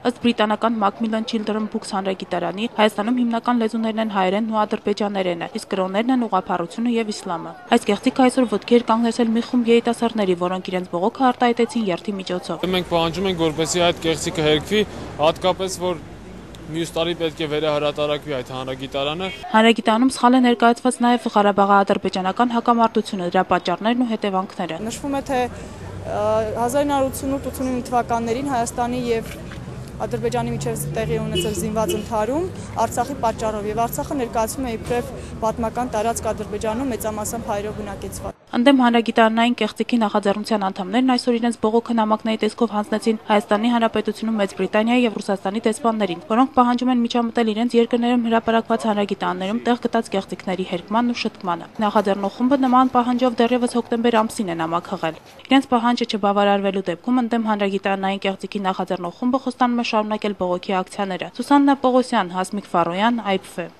Ըստ բրիտանական Macmillan Children Books հանրագիտարանի, Հայաստանում հիմնական լեզուներն են հայերենն ու ադրբեջաներենը, իսկ կրոններն են ուղղափառությունը եւ իսլամը։ Այս կեղծիքը այսօր ոտքի էր կանգնեցել մի խումբ երիտասարդների, որոնք իրենց բողոքը արտահայտեցին երթի միջոցով։ Մենք պահանջում ենք, որպեսզի այդ կեղծիքը հերքվի, հատկապես որ մյուս տարի պետք է վերահրատարակվի այդ հանրագիտարանը։ Հանրագիտարանում սխալ է ներկայացված նաև Ղարաբաղի-ադրբեջանական հակամարտությունը, դրա պատճառներն ու հետևանքները։ Նշվում է, թե 1988-89 թվականներին Հայաստանի եւ Ադրբեջանի միջև տեղի ունեցել զինված ընդհարում Արցախի պատճառով եւ Արցախը ներկայացվում է իբրև պատմական տարածք Ադրբեջանում մեծամասամբ հայերով բնակեցված։ Ընդդեմ հանրագիտարանային կեղծիքի նախաձեռնության անդամներն այսօր իրենց բողոքը նամակների տեսքով հանձնեցին Հայաստանի Հանրապետությունում Մեծ Բրիտանիայի եւ Ռուսաստանի դեսպաններին, որոնք պահանջում են միջամտել իրենց երկրներում հրապարակված հանրագիտարաններում տեղ գտած կեղծիքների հերքմանն ու շտկմանը։ Նախաձեռնող խումբը նման պահանջով դեռևս հոկտեմբեր ամսին է նամակ հղել։ Իրենց պահանջը չբավարարվելու դեպքում ընդդեմ հանրագիտարանային կեղծիքի նախաձեռնող խումբը խոստանում է շարունակել բողոքի ակցիաները։ Սուսաննա Պողոսյան, Հասմիկ Ֆարոյան, IPF